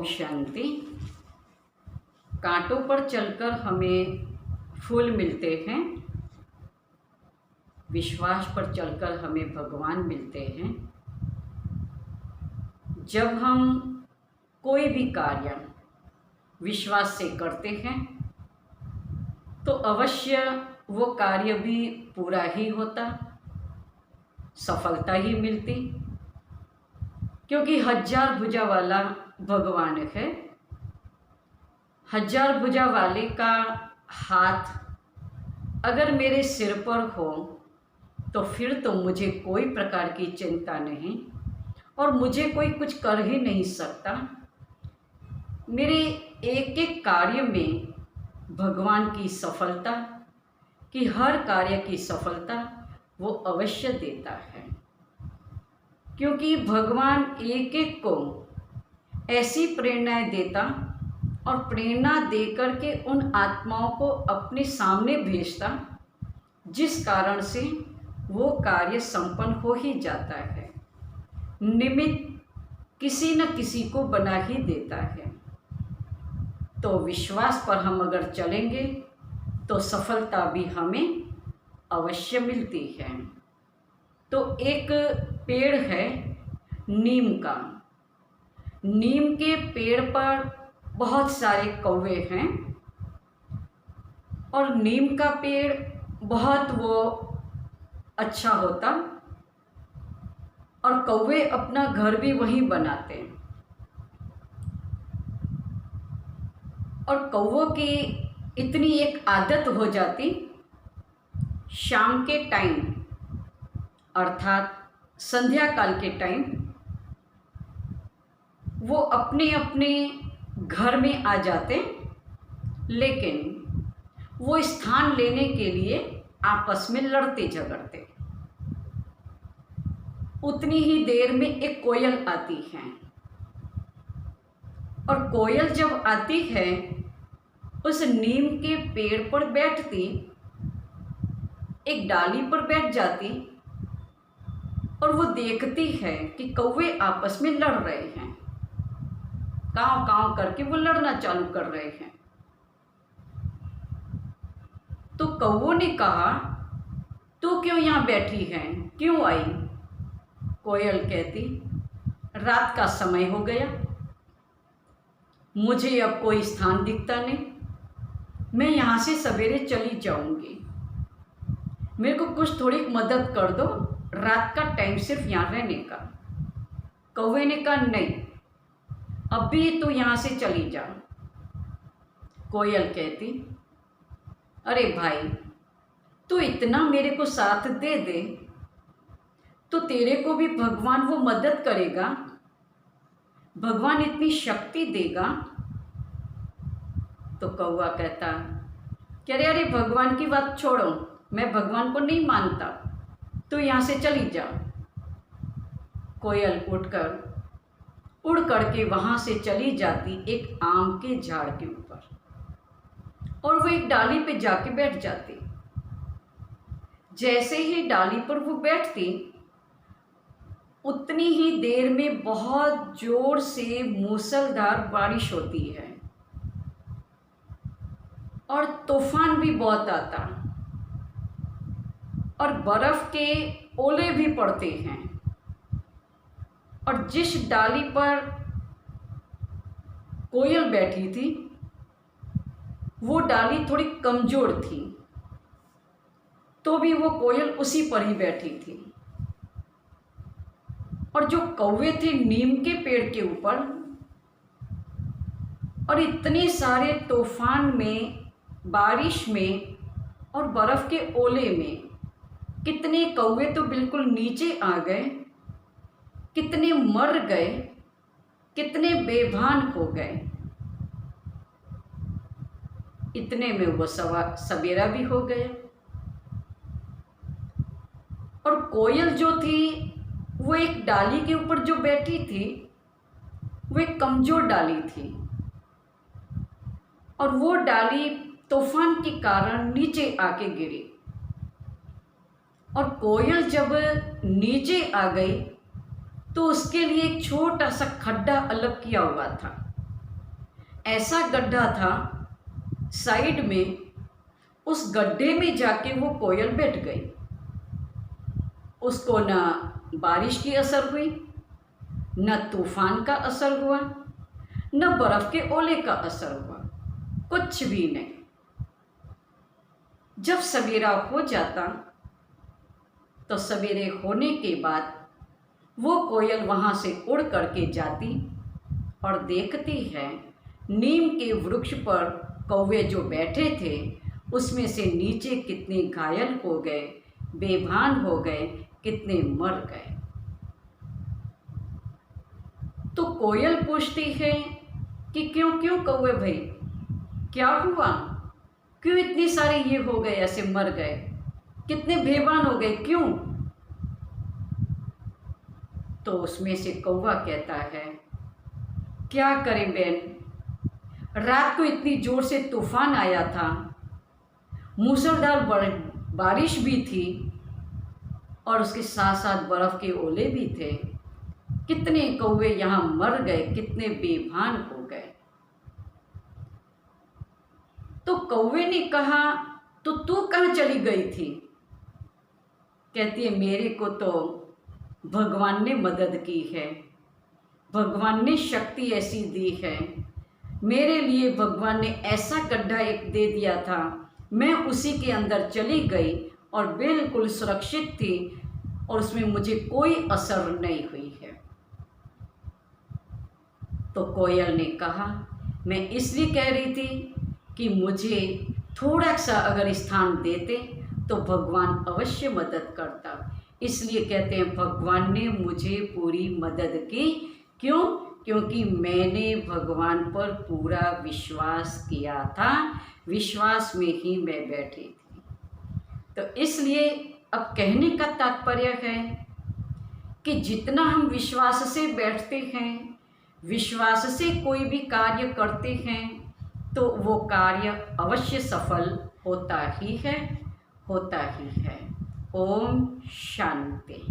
ओम शांति। कांटों पर चलकर हमें फूल मिलते हैं, विश्वास पर चलकर हमें भगवान मिलते हैं। जब हम कोई भी कार्य विश्वास से करते हैं तो अवश्य वो कार्य भी पूरा ही होता, सफलता ही मिलती, क्योंकि हजार भुजा वाला भगवान है। हजार भुजा वाले का हाथ अगर मेरे सिर पर हो तो फिर तो मुझे कोई प्रकार की चिंता नहीं और मुझे कोई कुछ कर ही नहीं सकता। मेरे एक एक कार्य में भगवान की सफलता, कि हर कार्य की सफलता वो अवश्य देता है, क्योंकि भगवान एक एक को ऐसी प्रेरणाएं देता और प्रेरणा देकर के उन आत्माओं को अपने सामने भेजता जिस कारण से वो कार्य संपन्न हो ही जाता है। निमित्त किसी न किसी को बना ही देता है। तो विश्वास पर हम अगर चलेंगे तो सफलता भी हमें अवश्य मिलती है। तो एक पेड़ है नीम का। नीम के पेड़ पर बहुत सारे कौवे हैं और नीम का पेड़ बहुत वो अच्छा होता और कौवे अपना घर भी वहीं बनाते हैं। और कौवों की इतनी एक आदत हो जाती, शाम के टाइम अर्थात संध्या काल के टाइम वो अपने अपने घर में आ जाते, लेकिन वो स्थान लेने के लिए आपस में लड़ते झगड़ते। उतनी ही देर में एक कोयल आती है और कोयल जब आती है उस नीम के पेड़ पर बैठती, एक डाली पर बैठ जाती और वो देखती है कि कौवे आपस में लड़ रहे हैं। काँव काँव करके वो लड़ना चालू कर रहे हैं। तो कौवों ने कहा, तू क्यों यहाँ बैठी है, क्यों आई? कोयल कहती, रात का समय हो गया, मुझे अब कोई स्थान दिखता नहीं, मैं यहाँ से सवेरे चली जाऊंगी, मेरे को कुछ थोड़ी मदद कर दो, रात का टाइम सिर्फ यहाँ रहने का। कौवे ने कहा, नहीं, अभी तो यहाँ से चली जा। कोयल कहती, अरे भाई, तू इतना मेरे को साथ दे दे तो तेरे को भी भगवान वो मदद करेगा, भगवान इतनी शक्ति देगा। तो कौवा कहता, कह रहे, अरे भगवान की बात छोड़ो, मैं भगवान को नहीं मानता, तो यहाँ से चली जा। कोयल उड़ करके वहाँ से चली जाती एक आम के झाड़ के ऊपर और वो एक डाली पे जाके बैठ जाती। जैसे ही डाली पर वो बैठती, उतनी ही देर में बहुत जोर से मूसलधार बारिश होती है और तूफान भी बहुत आता और बर्फ के ओले भी पड़ते हैं। और जिस डाली पर कोयल बैठी थी वो डाली थोड़ी कमजोर थी, तो भी वो कोयल उसी पर ही बैठी थी। और जो कौवे थे नीम के पेड़ के ऊपर, और इतने सारे तूफान में, बारिश में और बर्फ के ओले में कितने कौवे तो बिल्कुल नीचे आ गए, कितने मर गए, कितने बेभान हो गए। इतने में वो सवेरा भी हो गया और कोयल जो थी वो एक डाली के ऊपर जो बैठी थी वो एक कमजोर डाली थी और वो डाली तूफान के कारण नीचे आके गिरी। और कोयल जब नीचे आ गई तो उसके लिए एक छोटा सा खड्डा अलग किया हुआ था ऐसा गड्ढा था साइड में, उस गड्ढे में जाके वो कोयल बैठ गई। उसको ना बारिश की असर हुई, न तूफान का असर हुआ, न बर्फ के ओले का असर हुआ, कुछ भी नहीं। जब सवेरा हो जाता तो सवेरे होने के बाद वो कोयल वहाँ से उड़ करके जाती और देखती है नीम के वृक्ष पर कौवे जो बैठे थे उसमें से नीचे कितने घायल हो गए, बेभान हो गए, कितने मर गए। तो कोयल पूछती है कि क्यों क्यों कौवे भाई, क्या हुआ, क्यों इतनी सारे ये हो गए, ऐसे मर गए, कितने बेभान हो गए, क्यों? तो उसमें से कौवा कहता है, क्या करें बहन, रात को इतनी जोर से तूफान आया था, मूसलाधार बारिश भी थी और उसके साथ साथ बर्फ़ के ओले भी थे। कितने कौवे यहाँ मर गए, कितने बेभान हो गए। तो कौवे ने कहा, तो तू कहाँ चली गई थी? कहती है, मेरे को तो भगवान ने मदद की है, भगवान ने शक्ति ऐसी दी है, मेरे लिए भगवान ने ऐसा गड्ढा एक दे दिया था, मैं उसी के अंदर चली गई और बिल्कुल सुरक्षित थी और उसमें मुझे कोई असर नहीं हुई है। तो कोयल ने कहा, मैं इसलिए कह रही थी कि मुझे थोड़ा सा अगर स्थान देते तो भगवान अवश्य मदद करता। इसलिए कहते हैं भगवान ने मुझे पूरी मदद की। क्यों? क्योंकि मैंने भगवान पर पूरा विश्वास किया था, विश्वास में ही मैं बैठी थी। तो इसलिए अब कहने का तात्पर्य है कि जितना हम विश्वास से बैठते हैं, विश्वास से कोई भी कार्य करते हैं तो वो कार्य अवश्य सफल होता ही है, होता ही है। ओम शांति।